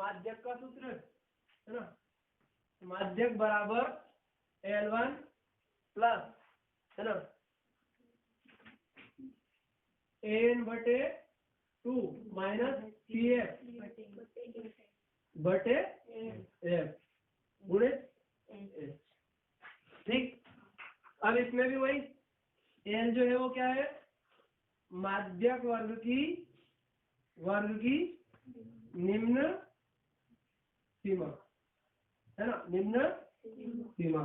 माध्यक का सूत्र है ना, माध्यक बराबर L1 प्लस है ना n/2 माइनस CF बटे F गुणित H। ठीक, अब इसमें भी वही L जो है वो क्या है, माध्यक वर्ग की निम्न सीमा है ना, निम्न सीमा।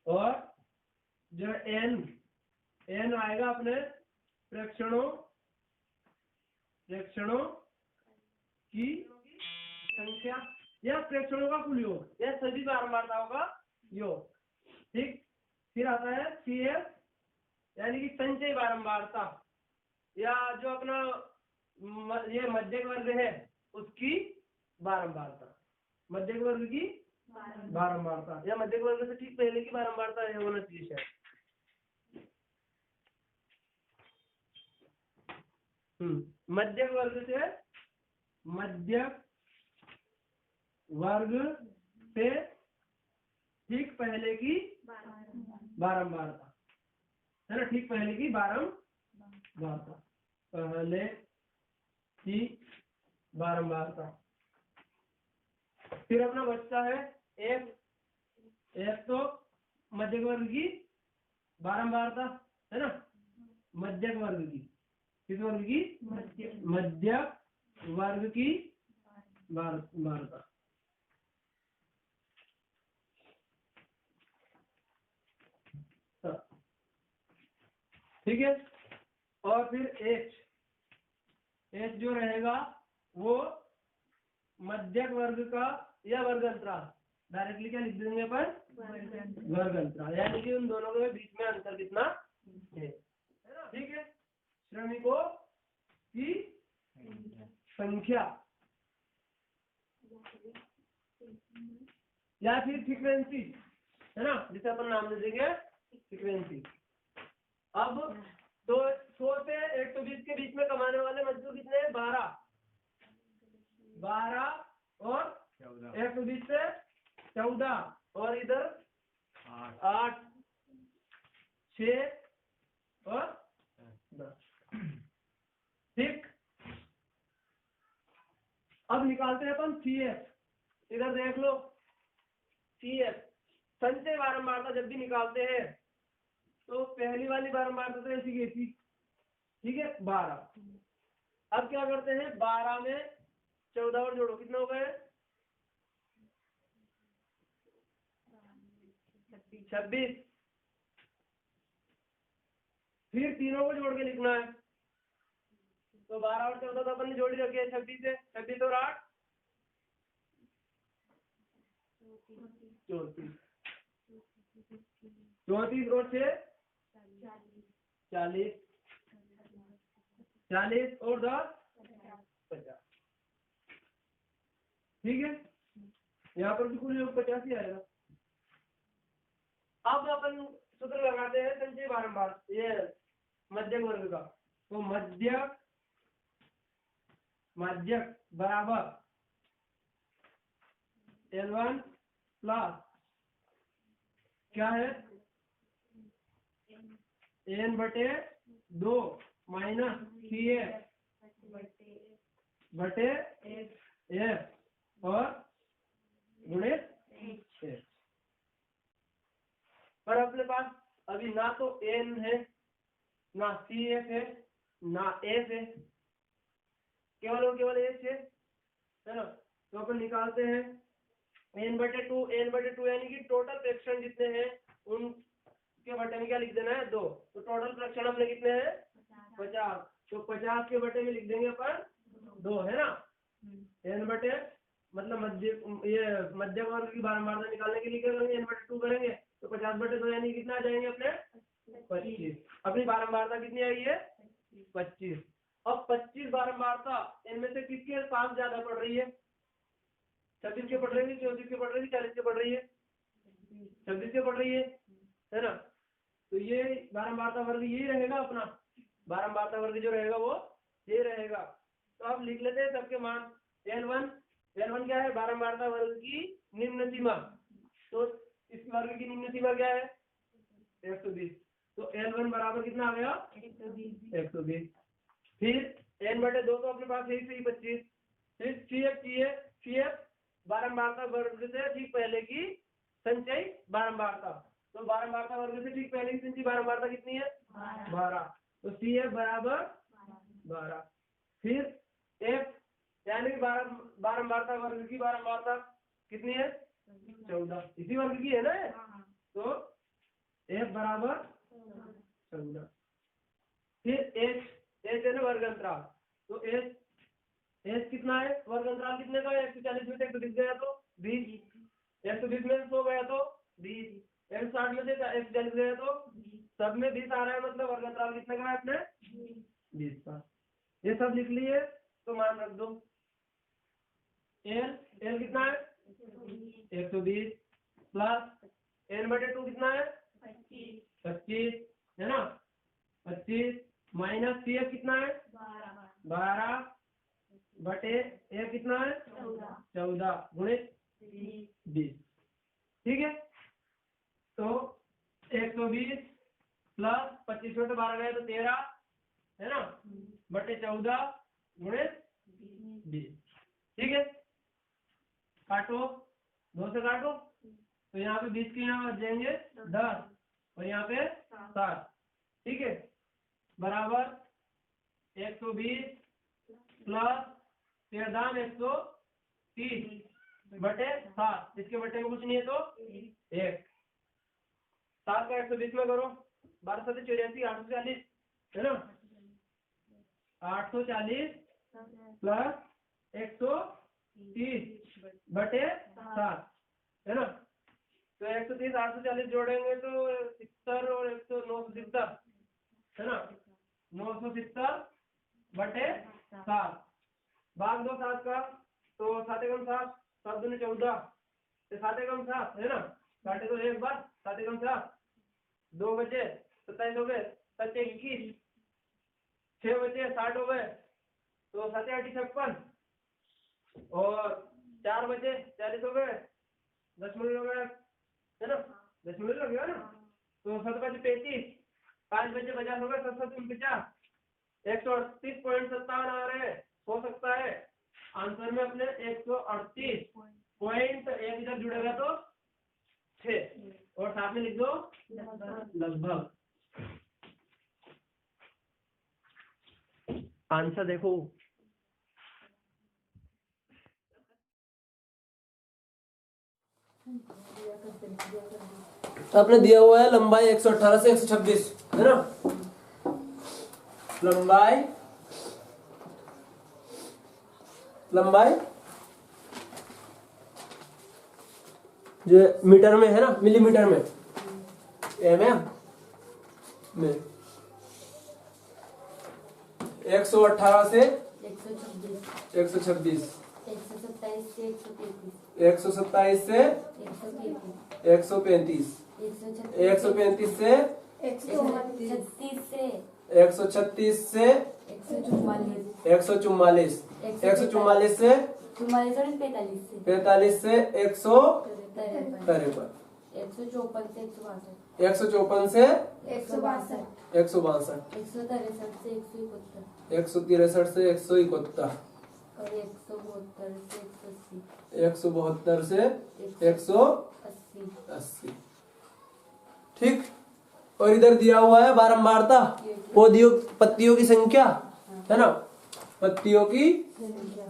और जो n आएगा अपने प्रेक्षणों की संख्या या प्रेक्षणों का कुल योग या सभी बारंबारताओं का योग। ठीक, फिर आता है CF यानी कि संचय बारंबारता या जो अपना ये मध्यक वर्ग है उसकी बारंबारता, मध्यक वर्ग की बारंबारता या मध्यक वर्ग से ठीक पहले की बारंबारता है होना चाहिए शायद। मध्यक वर्ग से ठीक पहले की बारंबारता है ना, ठीक पहले की बारंबारता, पहले की बारंबारता। फिर अपना बचता है F तो मध्यक वर्ग की बारंबारता है ना, मध्यक वर्ग की, किस वर्ग की, मध्यक वर्ग की बारंबारता। ठीक है, और फिर H जो रहेगा वो मध्यक वर्ग का या वर्ग अंतराल, डायरेक्टली क्या लिख देंगे पर वर्ग अंतराल, यानी कि उन दोनों के बीच में अंतर कितना है ना। ठीक है, श्रमिकों की संख्या या फिर फ्रीक्वेंसी है ना, जिसे अपन नाम दे देंगे फ्रीक्वेंसी। अब तो 100 से 120 के बीच में कमाने वाले मजदूर कितने हैं, 12 और 120 से 14 और इधर 8 6 और 10। ठीक, अब निकालते हैं अपन CF। इधर देख लो CF संचय बारंबारता जब भी निकालते हैं तो पहली वाली बारंबारता तो ऐसी की थी, ठीक है 12। अब क्या करते हैं, 12 में 14 और जोड़ो, कितना हो गए 26। फिर तीनों को जोड़ के लिखना है, तो 12 और 14 तो अपन ने जोड़ी रखी है 26 है, 26 और 8 34 और 6 40 40 और 10 50। ठीक है, यहाँ पर भी कुल योग 50 ही आएगा। अब अपन सूत्र लगाते हैं संचय बारंबार ये मध्यक वर्ग का, तो माध्यक बराबर L1 प्लस क्या है n/2 माइनस CF बटे F और गुणित H। पर अपने पास अभी ना तो n है ना CF है ना F है, केवल और केवल H है ना। तो अपन निकालते हैं n/2 यानी कि टोटल प्रेक्षण जितने हैं उनके बटे में क्या लिख देना है 2। तो टोटल प्रेक्षण अपने कितने हैं 50, तो 50 के बटे में लिख देंगे अपन 2 है ना। n बटे मतलब मध्यक वर्ग की बारंबारता निकालने के लिए क्या करेंगे n/2 करेंगे, तो 50/2 यानी कितना आ जाएंगे अपने 25। अपनी बारंबारता कितनी आई है 25। अब 25 बारंबारता इनमें से किसके पास ज्यादा पड़ रही है, 26 के पड़ रही है, 34 के पड़ रही है, 40 के पड़ रही है, 26 के पड़ रही है ना। तो ये बारंबारता वर्ग यही रहेगा अपना, बारंबारता वर्ग जो रहेगा वो ये रहेगा। तो आप लिख लेते हैं सबके मान L1 L1 क्या है, बारंबारता वर्ग की निम्न सीमा। तो इस वर्ग की निम्न सीमा क्या है, 120। तो L1 बराबर कितना आ गया, 120। फिर n/2 तो अपने पास है ही 25। फिर CF चाहिए, CF बारंबारता वर्ग से ठीक पहले की संचयी बारंबारता। तो बारंबारता वर्ग से ठीक पहले की संचयी बारंबारता कितनी है, 12। तो CF बराबर 12। फिर F यानी बारंबारता वर्ग की बारंबारता कितनी है, 14। इसी वर्ग की है ना। तो F बराबर 14। फिर H है ना वर्ग अंतराल। तो H कितना है, वर्ग अंतराल कितने का है, 140 में से 120 गया तो 20, 120 में से 100 गया तो 20, 160 में से 140 गया तो सब में 20 आ रहा है, मतलब वर्ग अंतराल कितने का है अपने, 20 का। ये सब लिख लिए तो मान रख दो। L कितना है, 120 प्लस n/2 कितना है, 25 है ना, 25 माइनस CF कितना है, 12 बटे F कितना है, 14 गुणित 20। ठीक है। तो 120 प्लस 25 में तो 12 गए तो 13 है ना, बटे 14 गुणित 20। ठीक है। काटो, 2 से काटो तो यहाँ पे 20 के यहाँ बच जाएंगे 10 और यहाँ पे 7। ठीक है, बराबर 120 प्लस 13 130 बटे 7। इसके बटे में कुछ नहीं है तो 1। 7 का 120 में करो, 12 7 84 840 है ना, 840 प्लस 130 बटे 7 है ना। तो 130 840 जोड़ेंगे तो 70 और 970 है ना, 970 बटे 7। भाग दो 7 का, तो 7 एकम 7, 7 दूनी 14, 7 एकम 7 है ना, काटे तो एक बार, 7 एकम 7, 2 बचे 27 हो गए, 7 21, 6 बचे 60 हो गए, तो 7 8 56 और 4 बचे 40 हो गए, 10 मिनट हो गए है ना, 10 मिनट लग गया ना। तो 7 बचे 35, 5 बचे 50 हो गए, 7 7 49, 138.57 आ रहे हैं। हो सकता है आंसर में अपने 138 एक इधर जुड़ेगा तो 6 और साथ में लिख दो लगभग। आंसर देखो, आपने दिया हुआ है लंबाई 118 से 126 है ना, लंबाई जो मीटर में है ना, मिलीमीटर में, mm में 118 से 126, 127 से 135, 135 से 136 से 144, 144 से 45 से 153, 154 से 162, 163 से 171, 172 से 180। ठीक। और इधर दिया हुआ है बारंबारता, पत्तियों की संख्या है ना, पत्तियों की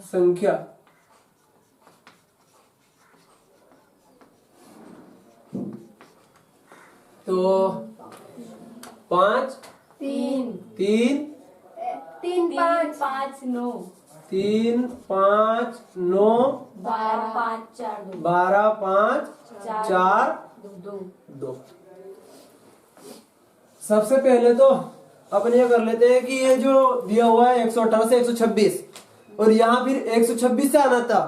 संख्या। तो 5 3 3 3 5 9 3 5 9 12 5 4 12 5 4 2। सबसे पहले तो अपन ये कर लेते हैं कि ये जो दिया हुआ है 118 से 126 और यहाँ फिर 126 से आना था,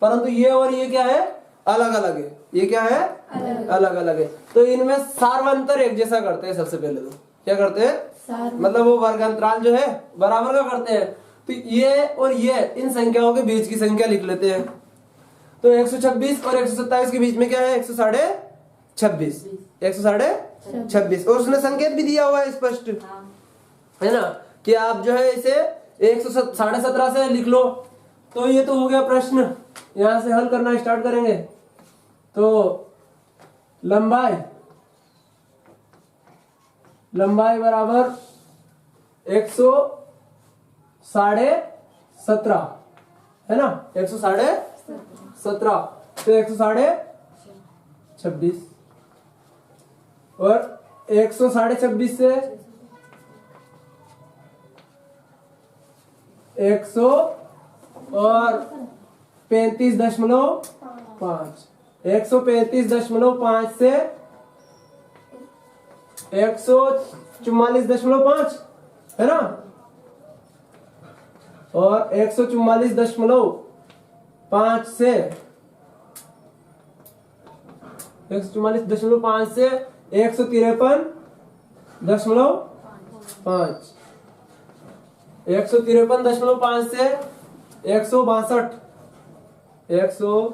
परंतु ये और ये क्या है, अलग अलग है। ये क्या है, अलग अलग है। तो इनमें सार्वंतर एक जैसा करते हैं। सबसे पहले तो क्या करते हैं, मतलब वो वर्ग अंतराल जो है बराबर का करते हैं। तो ये और ये इन संख्याओं के बीच की संख्या लिख लेते हैं। तो 126 और 127 के बीच में क्या है? 126 126 और उसने संकेत भी दिया हुआ है स्पष्ट, है ना, कि आप जो है इसे 117.5 से लिख लो। तो ये तो हो गया प्रश्न। यहां से हल करना स्टार्ट करेंगे। तो लंबाई बराबर 117.5 है ना, 117.5 तो 126 और 126 से 100 और 35.5 135.5 से 144.5 है ना, और 144.5 से 143.5 से 153.5 153.5 से 162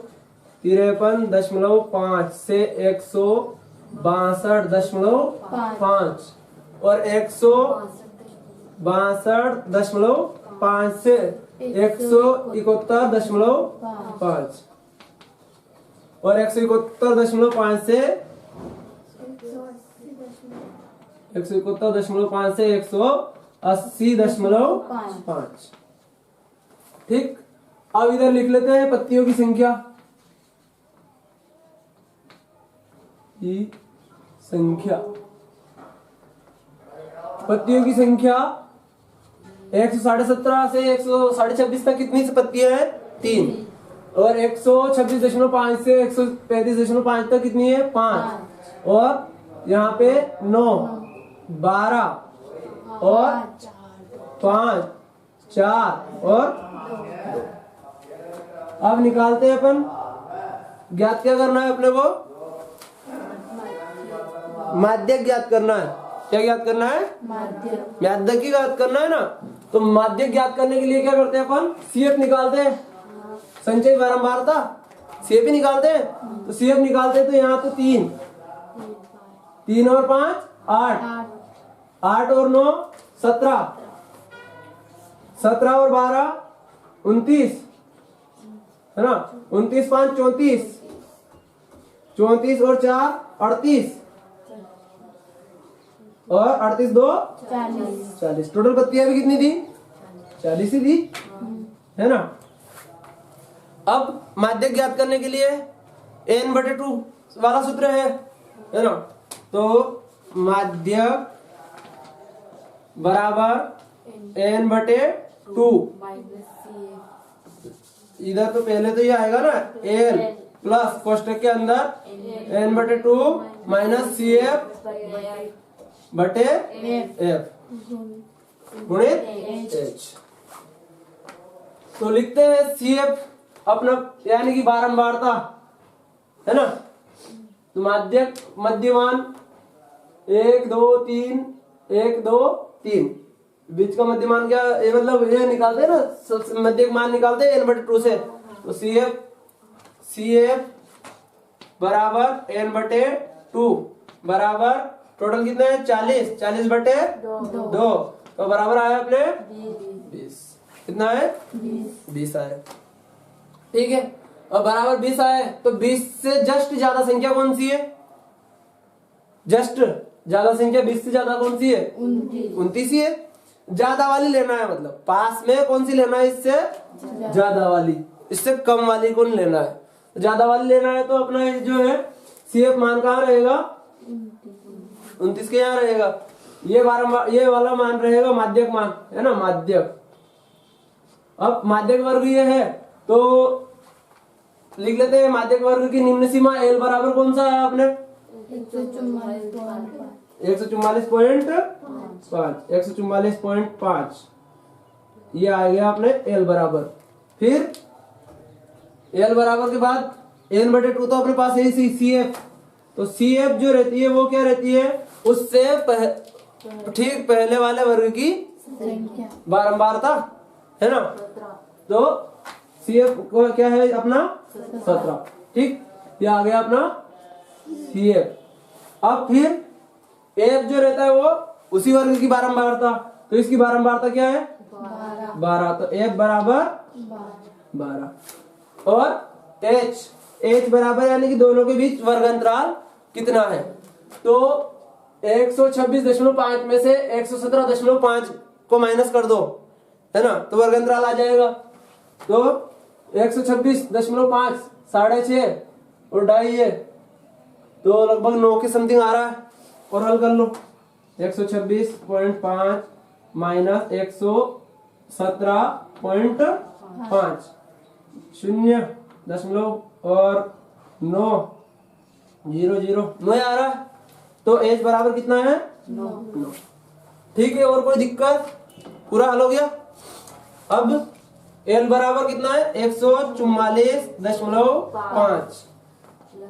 153.5 से 162.5 और 162.5 से 171.5 और 171.5 से 180.5 ठीक। अब इधर लिख लेते हैं पत्तियों की संख्या। पत्तियों की संख्या 117.5 से 126 तक कितनी पत्तियां हैं? 3। और 126.5 से 135.5 तक कितनी है? 5। और यहाँ पे 9 12 और 5 4 और 2। अब निकालते हैं अपन। ज्ञात क्या करना है अपने को? माध्यक ज्ञात करना है। क्या ज्ञात करना है? माध्यक की ज्ञात करना है ना। तो माध्यक ज्ञात करने के लिए क्या करते हैं अपन? सीएफ निकालते हैं, संचय बारंबारता सीएफ ही निकालते हैं। तो सीएफ निकालते हैं तो यहाँ तो 3 और 5 8 8 और 9 17 17 और 12 29 है ना, 29 5 34 34 और 4 38 और 38 2 40। टोटल पत्तियां भी कितनी थी? 40 ही थी, है ना। अब माध्यक ज्ञात करने के लिए n/2 वाला सूत्र है ना। तो माध्यक बराबर n/2। इधर तो पहले तो ये आएगा ना l प्लस कोष्टक के अंदर n/2 माइनस CF बटे F गुणित H। तो लिखते हैं CF अपना यानी कि बारंबारता, है ना। तो माध्यक मध्यमान 1 2 3 1 2 3 बीच का मध्यमान क्या ये मतलब ये निकालते हैं ना, मध्यक मान निकालते हैं n/2 से। तो CF बराबर n/2 बराबर टोटल कितना है? 40 बटे 2 तो बराबर आया अपने 20। कितना है? 20 आया। ठीक है। और बराबर 20 आए तो 20 से जस्ट ज्यादा संख्या कौन सी है? जस्ट ज्यादा संख्या 20 से ज्यादा कौन सी है? 29 ही है। ज्यादा वाली लेना है, मतलब पास में कौन सी लेना है? इससे ज्यादा वाली, इससे कम वाली को नहीं लेना है। ज्यादा वाली लेना है तो अपना जो है CF मान कहाँ रहेगा? 29 के यहाँ रहेगा। ये वाला मान रहेगा माध्यक मान, है ना, माध्यक। अब माध्यक वर्ग ये है तो लिख लेते हैं माध्यक वर्ग की निम्न सीमा L बराबर कौन सा है आपने? 144.5 ये आ गया आपने L बराबर। फिर L बराबर के बाद n/2 तो अपने पास है CF। तो CF जो रहती है वो क्या रहती है? उससे ठीक पहले वाले वर्ग की बारंबारता, है ना। तो CF क्या है अपना 17, ठीक। ये आ गया अपना CF। अब फिर F जो रहता है वो उसी वर्ग की बारंबारता, तो इसकी बारंबारता क्या है 12, तो F बराबर 12। और H बराबर यानी कि दोनों के बीच वर्ग अंतराल कितना है, तो 126.5 में से 117.5 को माइनस कर दो, है ना, तो वर्ग अंतराल आ जाएगा। तो 126.5 6.5 और 2.5 है, तो लगभग 9 के समथिंग आ रहा है। और हल कर लो, 126.5 माइनस 117.5 0.9 आ रहा है। तो H बराबर कितना है 9। ठीक है, और कोई दिक्कत, पूरा हल हो गया। अब L बराबर कितना है 144.5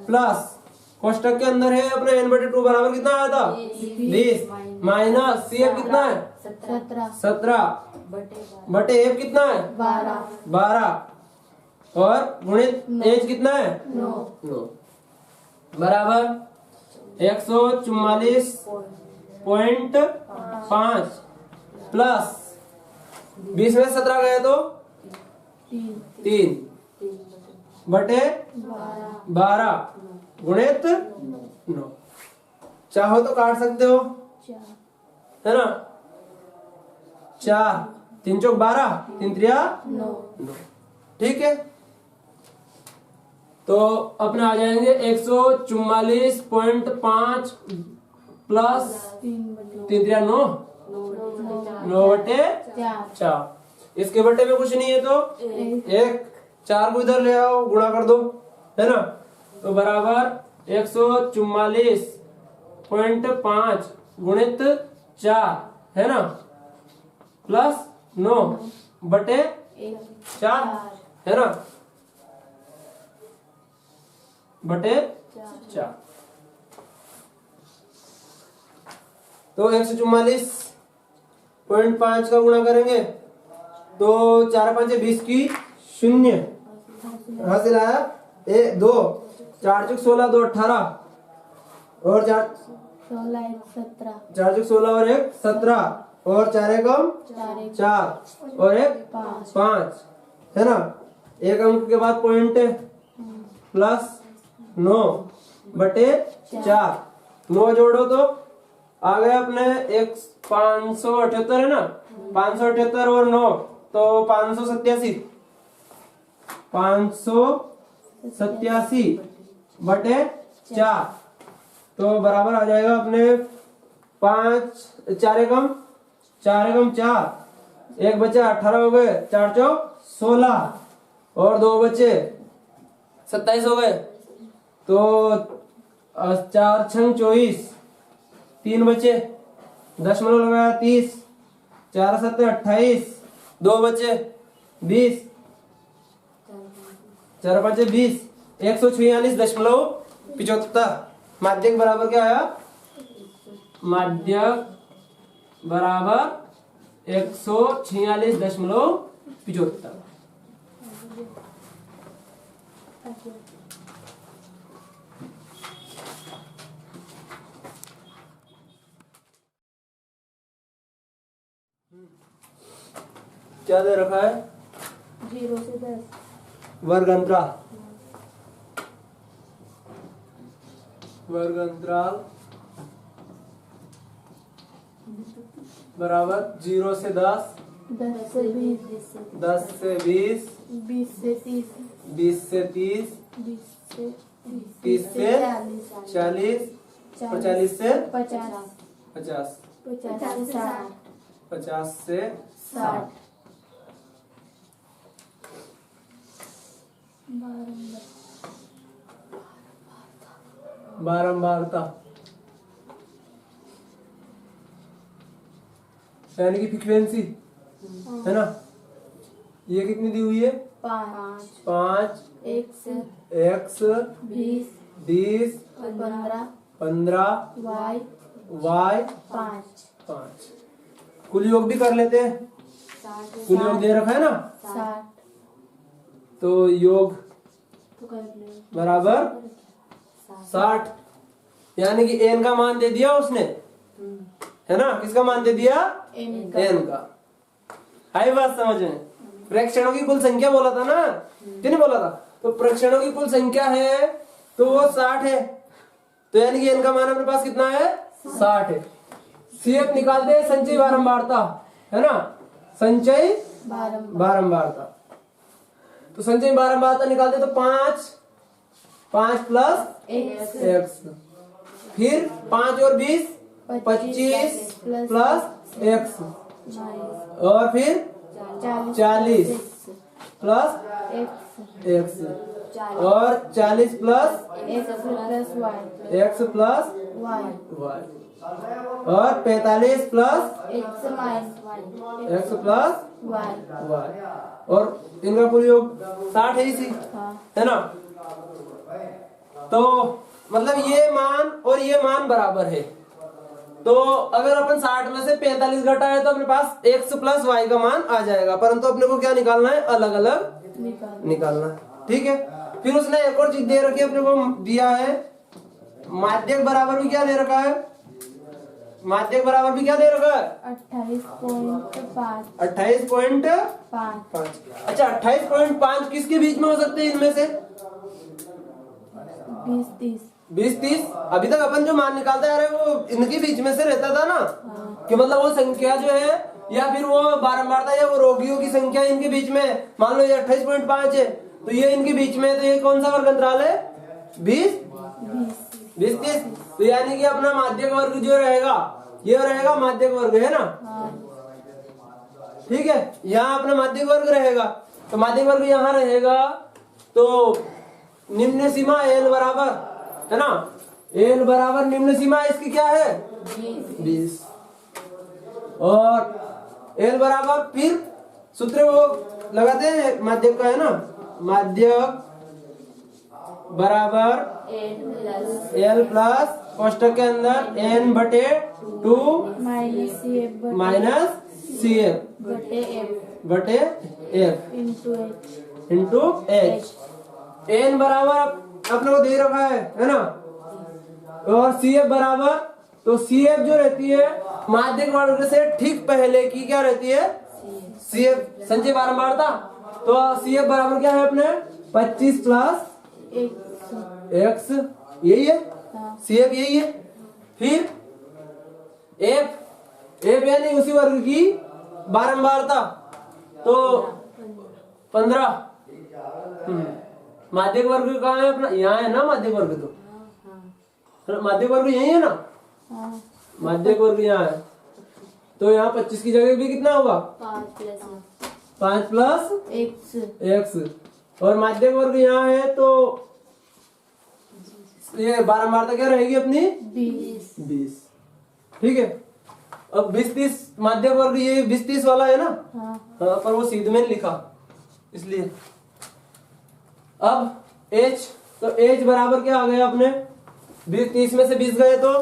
प्लस कोष्टक के अंदर है अपने n/2 बराबर कितना आया था 20 माइनस CF कितना है 17 बटे F कितना है 12 और गुणित H कितना है 9 बराबर 144.5 प्लस 20 में 17 गए तो 3 बटे 12 गुणित 9। चाहो तो काट सकते हो, है ना। 4 3 चौक 12 3 त्रिया 9। ठीक है, तो अपने आ जाएंगे 144.5 प्लस 3 त्रिया 9 बटे 4। इसके बटे में कुछ नहीं है तो 1 4 को इधर ले आओ, गुणा कर दो, है ना। तो बराबर 144.5 गुणित 4, है ना, प्लस 9 बटे 4, है ना, बटे 4। तो 144.5 का गुणा करेंगे तो 4 5 20 की 0 हासिल आया 2 4 चौक 16 2 18 और 4 4 चौक 16 और 1 17 और 4 एकम 4 और 1 5, है ना। एक अंक के बाद पॉइंट है प्लस 9 बटे 4। 9 जोड़ो तो आ गया अपने 578 है ना, 578 और 9 तो 587 बटे 4, तो बराबर आ जाएगा अपने 4 एकम 4 1 बचा 18 हो गए, 4 चौक 16 और 2 बचे 27 हो गए, तो 4 छंग 24 3 बचे, दशमलव लगाया 30, 4 7 28 2 बचे 20, 4 5 20 146.75। माध्यक बराबर क्या आया, माध्यक बराबर 146.75। क्या दे रखा है 0 से 10 वर्ग अंतराल बराबर 0 से 10 10 से 20 10 से 20 20 से 30 20 से 30 30 से 40 और 40 से 50 50 50 से 60 50 से 60। बारंबारता यानी कि फ्रीक्वेंसी, है ना। ये कितनी दी हुई है 5 X 20 15 Y Y 5। 5। कुल योग भी कर लेते हैं, कुल योग दे रखा है ना, 60 तो योग बराबर 60, यानी कि n का मान दे दिया उसने, है ना। किसका मान दे दिया? n का। आई बात समझ में? प्रेक्षणों की कुल संख्या बोला था ना, नहीं बोला था? तो प्रेक्षणों की कुल संख्या है तो वो 60 है, तो यानी कि n का मान अपने पास कितना है? 60 है। CF निकालते हैं संचयी बारंबारता, है ना, संचयी बारंबारता। तो संचयी बारंबारता निकालते तो 5 प्लस x, फिर 5 और 20 25 प्लस x, और फिर 40 प्लस x, और 40 प्लस x प्लस y, और 45 प्लस x प्लस y, और इनका कुल योग 60 है इसी, है ना। तो मतलब ये मान और ये मान बराबर है, तो अगर अपन 60 में से 45 घटाए तो अपने पास x प्लस y का मान आ जाएगा, परंतु अपने को क्या निकालना है? अलग अलग निकालना है, ठीक है। फिर उसने एक और चीज दे रखी है, अपने को दिया है माध्यक बराबर भी क्या दे रखा है? माध्यक बराबर भी क्या दे रखा है? 28.5। अच्छा, 28.5 किसके बीच में हो सकते हैं इनमें से? 20-30। अभी तक अपन जो मान निकालते आ रहे हैं वो इनके बीच में से रहता था ना, कि मतलब वो संख्या जो है या फिर वो बारंबारता या वो रोगियों की संख्या इनके बीच में, मान लो ये 28.5 है तो ये इनके बीच में, तो ये कौन सा वर्ग अंतराल है? 20-30। तो यानी कि अपना माध्यक वर्ग जो रहेगा ये रहेगा माध्यक वर्ग, है ना, ठीक है। यहाँ अपना माध्यक वर्ग रहेगा, तो माध्यक वर्ग यहाँ रहेगा, तो निम्न सीमा l बराबर, है ना, l बराबर निम्न सीमा इसकी क्या है? 20, और l बराबर फिर सूत्र वो लगाते हैं माध्यक का, है ना, माध्यक बराबर l प्लस कोष्टक के अंदर n बटे 2 माइनस CF बटे F इंटू H। n बराबर अपने को दे रखा है ना, और CF बराबर, तो CF जो रहती है माध्यक वर्ग से ठीक पहले की क्या रहती है? CF संचयी बारंबारता। तो CF बराबर क्या है अपने? 25 प्लस x, यही है CF, यही है। फिर F यानी उसी वर्ग की बारंबारता, तो 15। माध्यक वर्ग कहाँ है अपना? यहाँ है ना माध्यक वर्ग, तो माध्यक वर्ग यही है ना, माध्यक वर्ग यहाँ है, तो यहाँ 25 की जगह भी कितना होगा? 5 प्लस x, और माध्यक वर्ग यहाँ है तो ये बारंबारता क्या रहेगी अपनी? 20, ठीक है। अब 20-30 माध्यक वर्ग ये 20-30 वाला है ना, हाँ, पर वो सीधे में लिखा इसलिए। अब h, तो h बराबर क्या आ गया अपने? 20-30 में से 20 गए तो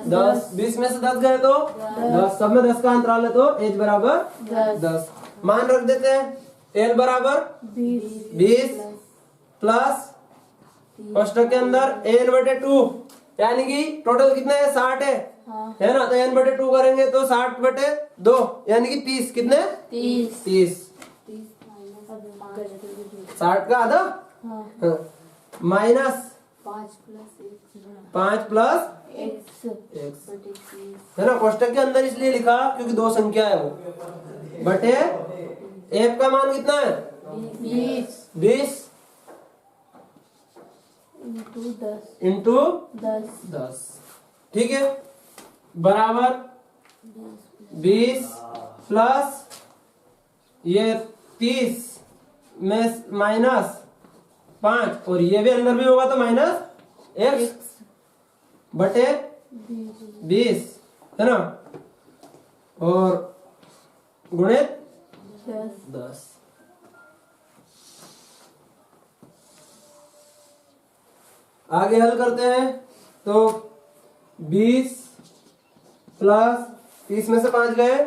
10, 20 में से 10 गए तो 10, सब में 10 का अंतराल है, तो h बराबर 10। मान रख देते हैं, l बराबर 20 प्लस कोष्टक के अंदर n बटे 2, यानी कि टोटल कितना है? 60 है ना, तो n बटे 2 करेंगे तो 60 बटे 2 यानी कि 30, कितने? 30। 60 का आधा, माइनस 5 प्लस x, है ना, कोष्टक के अंदर इसलिए लिखा क्योंकि दो संख्या है वो, बटे f का मान कितना है? 20 इंटू 10, ठीक है, बराबर 20 प्लस ये 30 में माइनस 5, और ये भी अंदर भी होगा तो माइनस x बटे 20, है ना, और गुणित 10। आगे हल करते हैं, तो 20 प्लस 30 में से 5 गए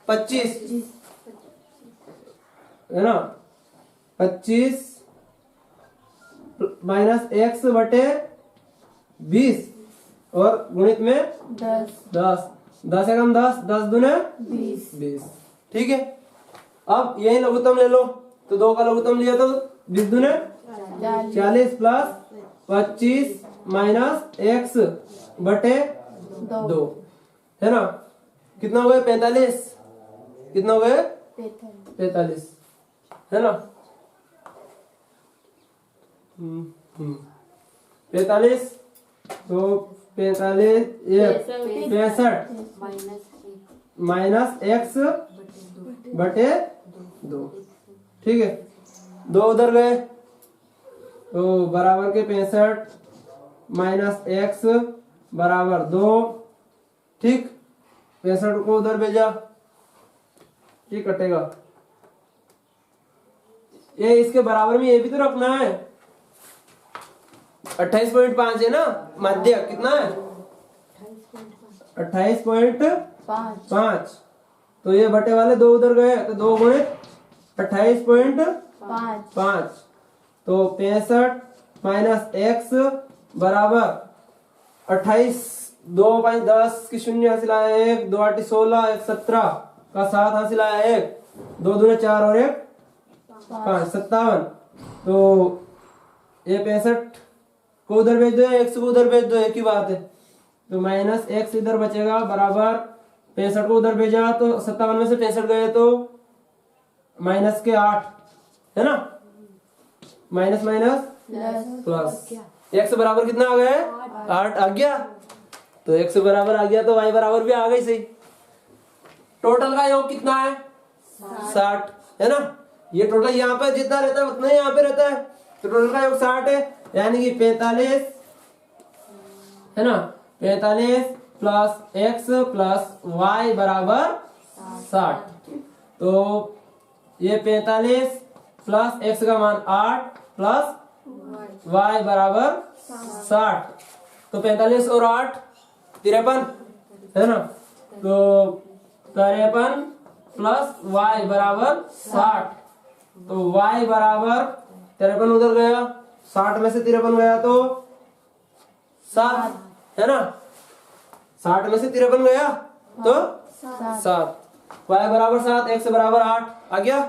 25, है ना 25 माइनस x बटे 20 और गुणित में 10 10 एकम 10 10 दूने 20। ठीक है, अब यही लघुत्तम ले लो, तो 2 का लघुत्तम लिया तो 20 दूने 40 प्लस 25 माइनस x बटे 2 है ना, कितना हो गया 45, कितना हो गया 45 है ना 45, तो 45 65 माइनस x बटे 2। ठीक है, 2 उधर गए तो बराबर के 65 माइनस x बराबर 2। ठीक, 65 को उधर भेजा, ये कटेगा, ये इसके बराबर में ये भी तो रखना है, 28.5 है ना मध्य, कितना है 28.5, तो ये बटे वाले 2 उधर गए तो 2 गुणे 28.5, तो 65 माइनस x बराबर 28, 2 5 10 की शून्य हासिल आया 1, 2 8 16, 1 17 का 7 हासिल आया 1, 2 दूने 4 और 1 5 57, तो ये 65 को उधर भेज दो, x को उधर भेज दो, एक ही बात है, तो माइनस x इधर बचेगा बराबर 65 को उधर भेजा तो 57 में से 65 गए तो माइनस के 8 है ना, माइनस माइनस प्लस, x बराबर कितना आ गया 8 आ गया, तो x बराबर आ गया तो y बराबर भी आ गई सही। टोटल का योग कितना है 60 है ना, ये टोटल यहाँ पे जितना रहता है उतना ही यहाँ पे रहता है, तो टोटल का योग 60 है, यानी कि 45 है ना, 45 प्लस x प्लस y बराबर 60, तो ये 45 प्लस x का मान 8 प्लस y बराबर 60, तो 45 और 8 53 है ना, तो 53 प्लस y बराबर 60, तो y बराबर 53 उधर गया, 60 में से 53 गया तो 7 है ना, 60 में से 53 गया तो 7, y बराबर 7, x बराबर 8 आ गया।